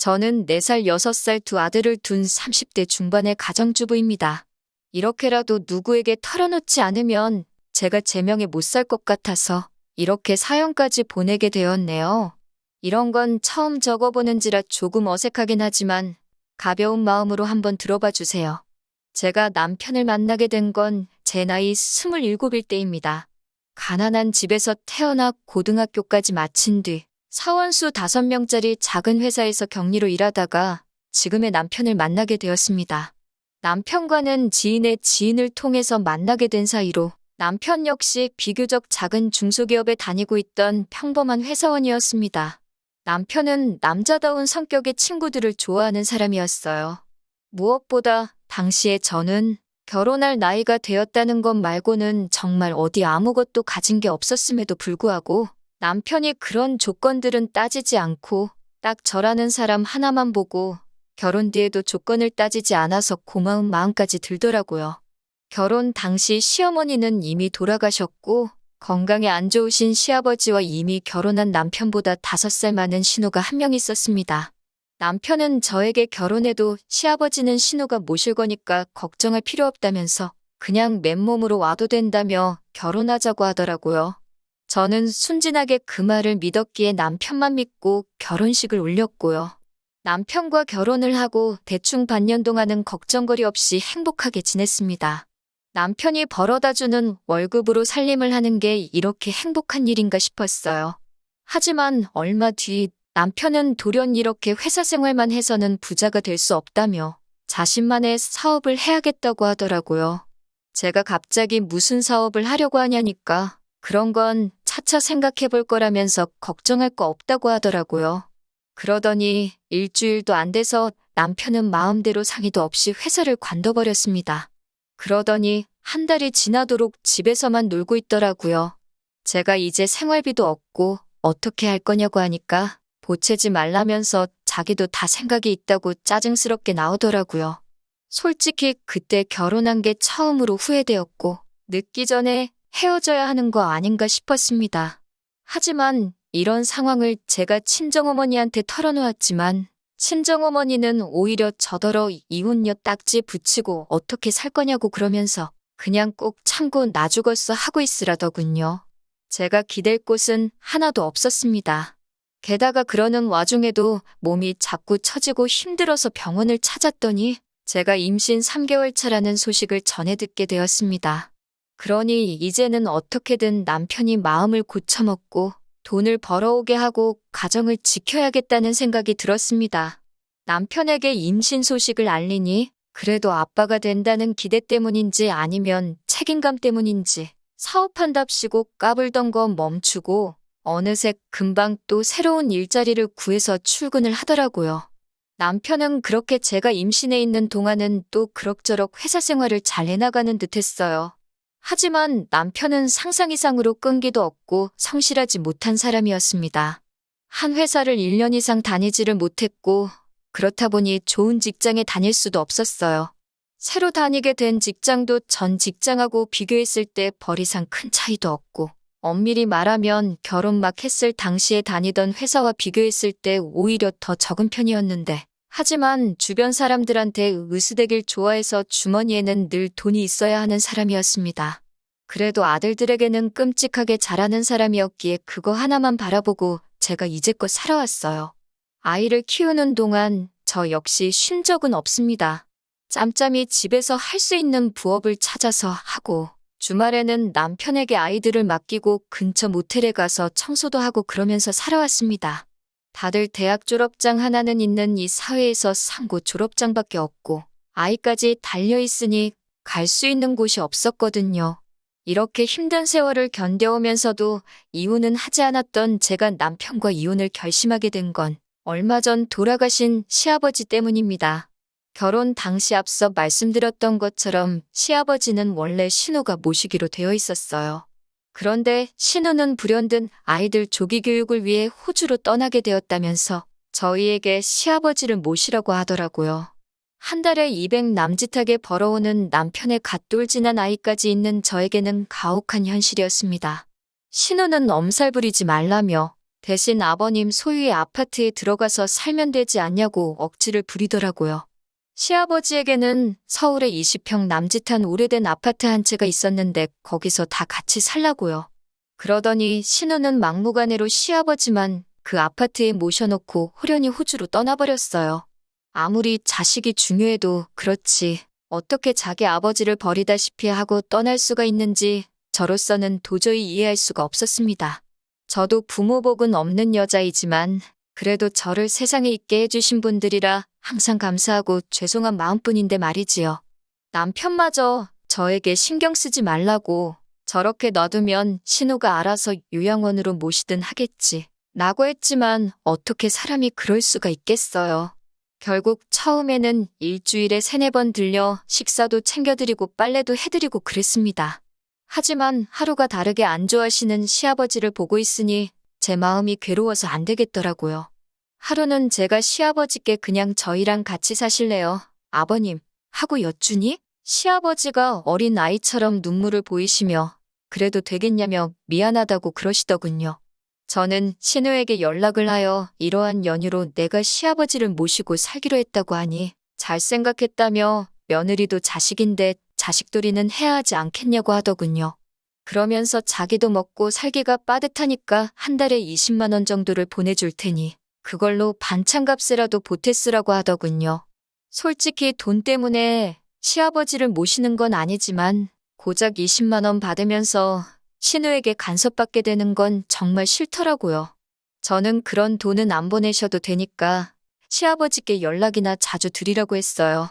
저는 4살, 6살 두 아들을 둔 30대 중반의 가정주부입니다. 이렇게라도 누구에게 털어놓지 않으면 제가 제명에 못 살 것 같아서 이렇게 사연까지 보내게 되었네요. 이런 건 처음 적어보는지라 조금 어색하긴 하지만 가벼운 마음으로 한번 들어봐 주세요. 제가 남편을 만나게 된 건 제 나이 27일 때입니다. 가난한 집에서 태어나 고등학교까지 마친 뒤 사원수 5명짜리 작은 회사에서 격리로 일하다가 지금의 남편을 만나게 되었습니다. 남편과는 지인의 지인을 통해서 만나게 된 사이로 남편 역시 비교적 작은 중소기업에 다니고 있던 평범한 회사원이었습니다. 남편은 남자다운 성격의 친구들을 좋아하는 사람이었어요. 무엇보다 당시에 저는 결혼할 나이가 되었다는 것 말고는 정말 어디 아무것도 가진 게 없었음에도 불구하고 남편이 그런 조건들은 따지지 않고 딱 저라는 사람 하나만 보고 결혼 뒤에도 조건을 따지지 않아서 고마운 마음까지 들더라고요. 결혼 당시 시어머니는 이미 돌아가셨고 건강에 안 좋으신 시아버지와 이미 결혼한 남편보다 5살 많은 신우가 한 명 있었습니다. 남편은 저에게 결혼해도 시아버지는 신우가 모실 거니까 걱정할 필요 없다면서 그냥 맨몸으로 와도 된다며 결혼하자고 하더라고요. 저는 순진하게 그 말을 믿었기에 남편만 믿고 결혼식을 올렸고요. 남편과 결혼을 하고 대충 반년 동안은 걱정거리 없이 행복하게 지냈습니다. 남편이 벌어다주는 월급으로 살림을 하는 게 이렇게 행복한 일인가 싶었어요. 하지만 얼마 뒤 남편은 돌연 이렇게 회사 생활만 해서는 부자가 될 수 없다며 자신만의 사업을 해야겠다고 하더라고요. 제가 갑자기 무슨 사업을 하려고 하냐니까 그런 건 차차 생각해 볼 거라면서 걱정할 거 없다고 하더라고요. 그러더니 일주일도 안 돼서 남편은 마음대로 상의도 없이 회사를 관둬버렸습니다. 그러더니 한 달이 지나도록 집에서만 놀고 있더라고요. 제가 이제 생활비도 없고 어떻게 할 거냐고 하니까 보채지 말라면서 자기도 다 생각이 있다고 짜증스럽게 나오더라고요. 솔직히 그때 결혼한 게 처음으로 후회되었고 늦기 전에 헤어져야 하는 거 아닌가 싶었습니다. 하지만 이런 상황을 제가 친정어머니한테 털어놓았지만 친정어머니는 오히려 저더러 이혼녀 딱지 붙이고 어떻게 살 거냐고 그러면서 그냥 꼭 참고 나 죽었어 하고 있으라더군요. 제가 기댈 곳은 하나도 없었습니다. 게다가 그러는 와중에도 몸이 자꾸 처지고 힘들어서 병원을 찾았더니 제가 임신 3개월 차라는 소식을 전해 듣게 되었습니다. 그러니 이제는 어떻게든 남편이 마음을 고쳐먹고 돈을 벌어오게 하고 가정을 지켜야겠다는 생각이 들었습니다. 남편에게 임신 소식을 알리니 그래도 아빠가 된다는 기대 때문인지 아니면 책임감 때문인지 사업한답시고 까불던 거 멈추고 어느새 금방 또 새로운 일자리를 구해서 출근을 하더라고요. 남편은 그렇게 제가 임신해 있는 동안은 또 그럭저럭 회사 생활을 잘 해나가는 듯 했어요. 하지만 남편은 상상 이상으로 끈기도 없고 성실하지 못한 사람이었습니다. 한 회사를 1년 이상 다니지를 못했고 그렇다 보니 좋은 직장에 다닐 수도 없었어요. 새로 다니게 된 직장도 전 직장하고 비교했을 때 벌 이상 큰 차이도 없고 엄밀히 말하면 결혼 막 했을 당시에 다니던 회사와 비교했을 때 오히려 더 적은 편이었는데 하지만 주변 사람들한테 으스대길 좋아해서 주머니에는 늘 돈이 있어야 하는 사람이었습니다. 그래도 아들들에게는 끔찍하게 잘하는 사람이었기에 그거 하나만 바라보고 제가 이제껏 살아왔어요. 아이를 키우는 동안 저 역시 쉰 적은 없습니다. 짬짬이 집에서 할 수 있는 부업을 찾아서 하고 주말에는 남편에게 아이들을 맡기고 근처 모텔에 가서 청소도 하고 그러면서 살아왔습니다. 다들 대학 졸업장 하나는 있는 이 사회에서 상고 졸업장밖에 없고 아이까지 달려있으니 갈 수 있는 곳이 없었거든요. 이렇게 힘든 세월을 견뎌오면서도 이혼은 하지 않았던 제가 남편과 이혼을 결심하게 된 건 얼마 전 돌아가신 시아버지 때문입니다. 결혼 당시 앞서 말씀드렸던 것처럼 시아버지는 원래 신우가 모시기로 되어 있었어요. 그런데 신우는 불현듯 아이들 조기 교육을 위해 호주로 떠나게 되었다면서 저희에게 시아버지를 모시라고 하더라고요. 한 달에 200 남짓하게 벌어오는 남편의 갓돌진한 아이까지 있는 저에게는 가혹한 현실이었습니다. 신우는 엄살 부리지 말라며 대신 아버님 소유의 아파트에 들어가서 살면 되지 않냐고 억지를 부리더라고요. 시아버지에게는 서울에 20평 남짓한 오래된 아파트 한 채가 있었는데 거기서 다 같이 살라고요. 그러더니 신우는 막무가내로 시아버지만 그 아파트에 모셔놓고 호련히 호주로 떠나버렸어요. 아무리 자식이 중요해도 그렇지 어떻게 자기 아버지를 버리다시피 하고 떠날 수가 있는지 저로서는 도저히 이해할 수가 없었습니다. 저도 부모복은 없는 여자이지만 그래도 저를 세상에 있게 해주신 분들이라 항상 감사하고 죄송한 마음뿐인데 말이지요. 남편마저 저에게 신경 쓰지 말라고 저렇게 놔두면 신우가 알아서 요양원으로 모시든 하겠지. 라고 했지만 어떻게 사람이 그럴 수가 있겠어요. 결국 처음에는 일주일에 3-4번 들려 식사도 챙겨드리고 빨래도 해드리고 그랬습니다. 하지만 하루가 다르게 안 좋아하시는 시아버지를 보고 있으니 제 마음이 괴로워서 안 되겠더라고요. 하루는 제가 시아버지께 그냥 저희랑 같이 사실래요, 아버님? 하고 여쭈니 시아버지가 어린 아이처럼 눈물을 보이시며 그래도 되겠냐며 미안하다고 그러시더군요. 저는 신우에게 연락을 하여 이러한 연유로 내가 시아버지를 모시고 살기로 했다고 하니 잘 생각했다며 며느리도 자식인데 자식돌이는 해야 하지 않겠냐고 하더군요. 그러면서 자기도 먹고 살기가 빠듯하니까 한 달에 20만 원 정도를 보내줄 테니 그걸로 반찬값이라도 보태 쓰라고 하더군요. 솔직히 돈 때문에 시아버지를 모시는 건 아니지만 고작 20만 원 받으면서 신우에게 간섭받게 되는 건 정말 싫더라고요. 저는 그런 돈은 안 보내셔도 되니까 시아버지께 연락이나 자주 드리라고 했어요.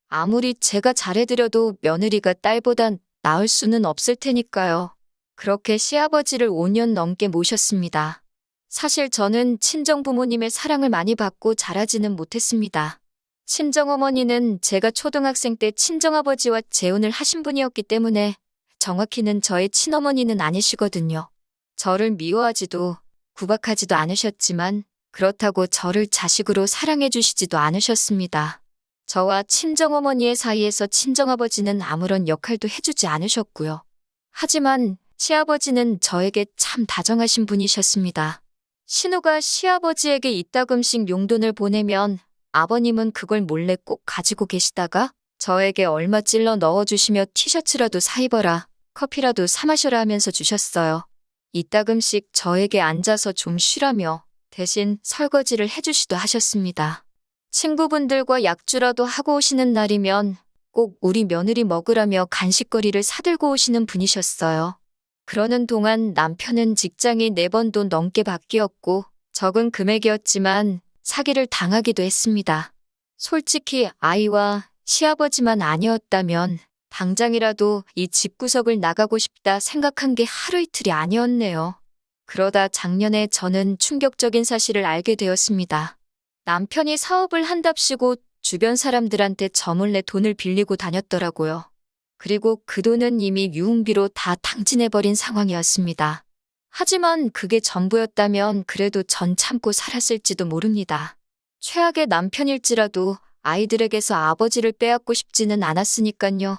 아무리 제가 잘해드려도 며느리가 딸보단 나을 수는 없을 테니까요. 그렇게 시아버지를 5년 넘게 모셨습니다. 사실 저는 친정부모님의 사랑을 많이 받고 자라지는 못했습니다. 친정어머니는 제가 초등학생 때 친정아버지와 재혼을 하신 분이었기 때문에 정확히는 저의 친어머니는 아니시거든요. 저를 미워하지도 구박하지도 않으셨지만 그렇다고 저를 자식으로 사랑해 주시지도 않으셨습니다. 저와 친정어머니의 사이에서 친정아버지는 아무런 역할도 해주지 않으셨고요. 하지만 시아버지는 저에게 참 다정하신 분이셨습니다. 신우가 시아버지에게 이따금씩 용돈을 보내면 아버님은 그걸 몰래 꼭 가지고 계시다가 저에게 얼마 찔러 넣어주시며 티셔츠라도 사 입어라, 커피라도 사 마셔라 하면서 주셨어요. 이따금씩 저에게 앉아서 좀 쉬라며 대신 설거지를 해주시도 하셨습니다. 친구분들과 약주라도 하고 오시는 날이면 꼭 우리 며느리 먹으라며 간식거리를 사들고 오시는 분이셨어요. 그러는 동안 남편은 직장이 4번도 넘게 바뀌었고 적은 금액이었지만 사기를 당하기도 했습니다. 솔직히 아이와 시아버지만 아니었다면 당장이라도 이 집구석을 나가고 싶다 생각한 게 하루 이틀이 아니었네요. 그러다 작년에 저는 충격적인 사실을 알게 되었습니다. 남편이 사업을 한답시고 주변 사람들한테 저 몰래 돈을 빌리고 다녔더라고요. 그리고 그 돈은 이미 유흥비로 다 탕진해버린 상황이었습니다. 하지만 그게 전부였다면 그래도 전 참고 살았을지도 모릅니다. 최악의 남편일지라도 아이들에게서 아버지를 빼앗고 싶지는 않았으니깐요.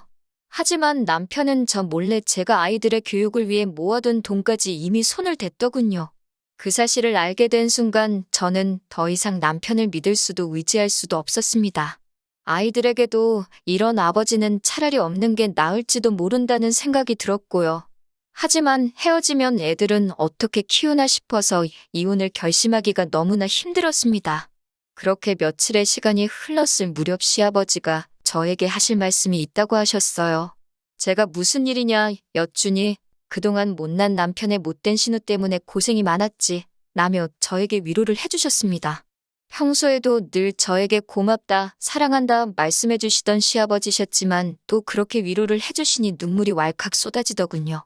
하지만 남편은 저 몰래 제가 아이들의 교육을 위해 모아둔 돈까지 이미 손을 댔더군요. 그 사실을 알게 된 순간 저는 더 이상 남편을 믿을 수도 의지할 수도 없었습니다. 아이들에게도 이런 아버지는 차라리 없는 게 나을지도 모른다는 생각이 들었고요. 하지만 헤어지면 애들은 어떻게 키우나 싶어서 이혼을 결심하기가 너무나 힘들었습니다. 그렇게 며칠의 시간이 흘렀을 무렵 시아버지가 저에게 하실 말씀이 있다고 하셨어요. 제가 무슨 일이냐 여쭈니 그동안 못난 남편의 못된 신우 때문에 고생이 많았지 라며 저에게 위로를 해주셨습니다. 평소에도 늘 저에게 고맙다, 사랑한다 말씀해 주시던 시아버지셨지만 또 그렇게 위로를 해주시니 눈물이 왈칵 쏟아지더군요.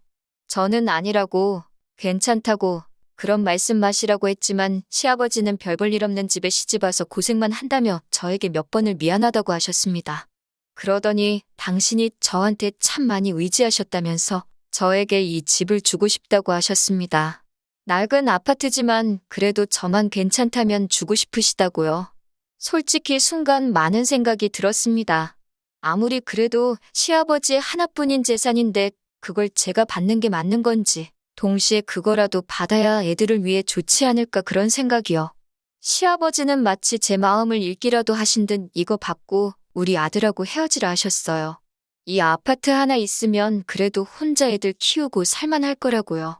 저는 아니라고, 괜찮다고, 그런 말씀 마시라고 했지만 시아버지는 별 볼 일 없는 집에 시집와서 고생만 한다며 저에게 몇 번을 미안하다고 하셨습니다. 그러더니 당신이 저한테 참 많이 의지하셨다면서 저에게 이 집을 주고 싶다고 하셨습니다. 낡은 아파트지만 그래도 저만 괜찮다면 주고 싶으시다고요. 솔직히 순간 많은 생각이 들었습니다. 아무리 그래도 시아버지의 하나뿐인 재산인데 그걸 제가 받는 게 맞는 건지 동시에 그거라도 받아야 애들을 위해 좋지 않을까 그런 생각이요. 시아버지는 마치 제 마음을 읽기라도 하신 듯 이거 받고 우리 아들하고 헤어지라 하셨어요. 이 아파트 하나 있으면 그래도 혼자 애들 키우고 살만할 거라고요.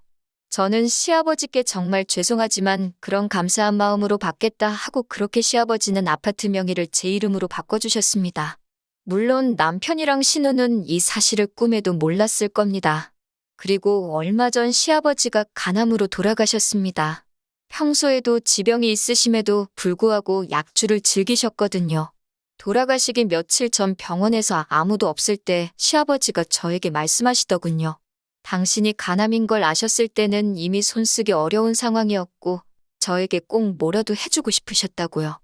저는 시아버지께 정말 죄송하지만 그런 감사한 마음으로 받겠다 하고 그렇게 시아버지는 아파트 명의를 제 이름으로 바꿔주셨습니다. 물론 남편이랑 신우는 이 사실을 꿈에도 몰랐을 겁니다. 그리고 얼마 전 시아버지가 간암으로 돌아가셨습니다. 평소에도 지병이 있으심에도 불구하고 약주를 즐기셨거든요. 돌아가시기 며칠 전 병원에서 아무도 없을 때 시아버지가 저에게 말씀하시더군요. 당신이 간암인 걸 아셨을 때는 이미 손쓰기 어려운 상황이었고 저에게 꼭 뭐라도 해주고 싶으셨다고요.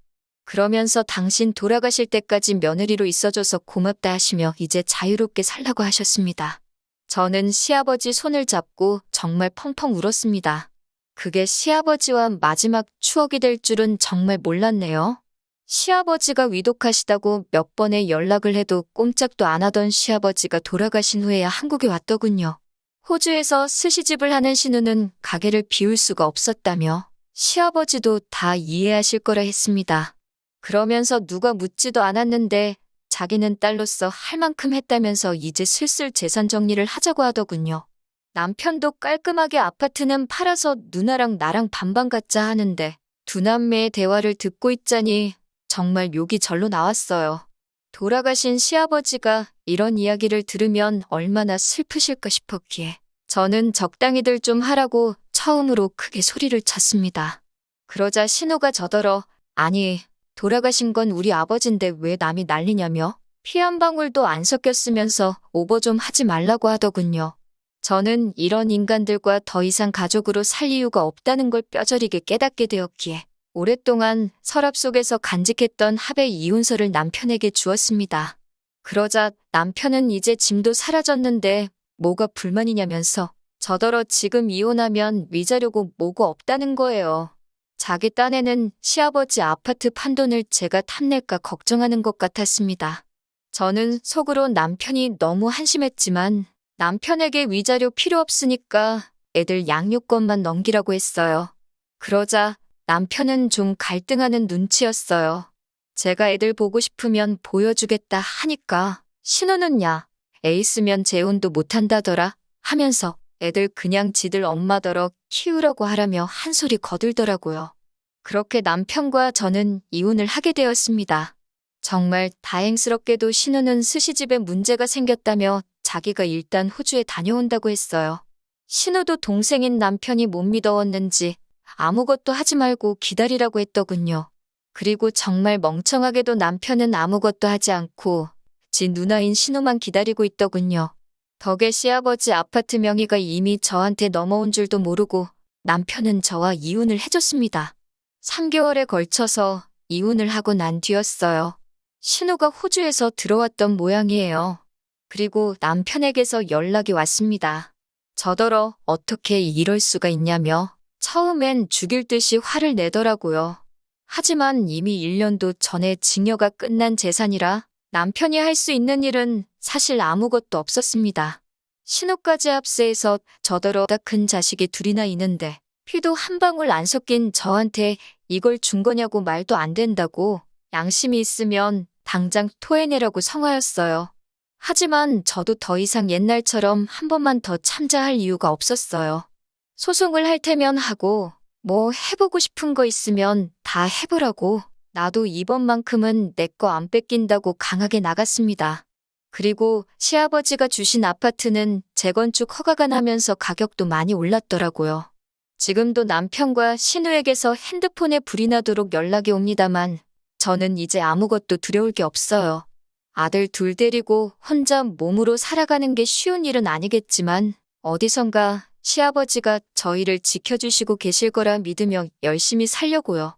그러면서 당신 돌아가실 때까지 며느리로 있어줘서 고맙다 하시며 이제 자유롭게 살라고 하셨습니다. 저는 시아버지 손을 잡고 정말 펑펑 울었습니다. 그게 시아버지와 마지막 추억이 될 줄은 정말 몰랐네요. 시아버지가 위독하시다고 몇 번의 연락을 해도 꼼짝도 안 하던 시아버지가 돌아가신 후에야 한국에 왔더군요. 호주에서 스시집을 하는 신우는 가게를 비울 수가 없었다며 시아버지도 다 이해하실 거라 했습니다. 그러면서 누가 묻지도 않았는데 자기는 딸로서 할 만큼 했다면서 이제 슬슬 재산 정리를 하자고 하더군요. 남편도 깔끔하게 아파트는 팔아서 누나랑 나랑 반반 갖자 하는데 두 남매의 대화를 듣고 있자니 정말 욕이 절로 나왔어요. 돌아가신 시아버지가 이런 이야기를 들으면 얼마나 슬프실까 싶었기에 저는 적당히들 좀 하라고 처음으로 크게 소리를 쳤습니다. 그러자 신우가 저더러 아니 돌아가신 건 우리 아버지인데 왜 남이 난리냐며 피 한 방울도 안 섞였으면서 오버 좀 하지 말라고 하더군요. 저는 이런 인간들과 더 이상 가족으로 살 이유가 없다는 걸 뼈저리게 깨닫게 되었기에 오랫동안 서랍 속에서 간직했던 합의 이혼서를 남편에게 주었습니다. 그러자 남편은 이제 짐도 사라졌는데 뭐가 불만이냐면서 저더러 지금 이혼하면 위자료고 뭐고 없다는 거예요. 자기 딴에는 시아버지 아파트 판돈을 제가 탐낼까 걱정하는 것 같았습니다. 저는 속으로 남편이 너무 한심했지만 남편에게 위자료 필요 없으니까 애들 양육권만 넘기라고 했어요. 그러자 남편은 좀 갈등하는 눈치였어요. 제가 애들 보고 싶으면 보여주겠다 하니까 신우는 야, 애 있으면 재혼도 못한다더라 하면서 애들 그냥 지들 엄마더러 키우라고 하라며 한 소리 거들더라고요. 그렇게 남편과 저는 이혼을 하게 되었습니다. 정말 다행스럽게도 신우는 스시집에 문제가 생겼다며 자기가 일단 호주에 다녀온다고 했어요. 신우도 동생인 남편이 못 믿어왔는지 아무것도 하지 말고 기다리라고 했더군요. 그리고 정말 멍청하게도 남편은 아무것도 하지 않고 지 누나인 신우만 기다리고 있더군요. 덕에 시아버지 아파트 명의가 이미 저한테 넘어온 줄도 모르고 남편은 저와 이혼을 해줬습니다. 3개월에 걸쳐서 이혼을 하고 난 뒤였어요. 신우가 호주에서 들어왔던 모양이에요. 그리고 남편에게서 연락이 왔습니다. 저더러 어떻게 이럴 수가 있냐며 처음엔 죽일 듯이 화를 내더라고요. 하지만 이미 1년도 전에 증여가 끝난 재산이라 남편이 할 수 있는 일은 사실 아무것도 없었습니다. 신우까지 합세해서 저더러 다 큰 자식이 둘이나 있는데 피도 한 방울 안 섞인 저한테 이걸 준 거냐고 말도 안 된다고 양심이 있으면 당장 토해내라고 성하였어요. 하지만 저도 더 이상 옛날처럼 한 번만 더 참자할 이유가 없었어요. 소송을 할 테면 하고 뭐 해보고 싶은 거 있으면 다 해보라고 나도 이번만큼은 내 거 안 뺏긴다고 강하게 나갔습니다. 그리고 시아버지가 주신 아파트는 재건축 허가가 나면서 가격도 많이 올랐더라고요. 지금도 남편과 신우에게서 핸드폰에 불이 나도록 연락이 옵니다만 저는 이제 아무것도 두려울 게 없어요. 아들 둘 데리고 혼자 몸으로 살아가는 게 쉬운 일은 아니겠지만 어디선가 시아버지가 저희를 지켜주시고 계실 거라 믿으며 열심히 살려고요.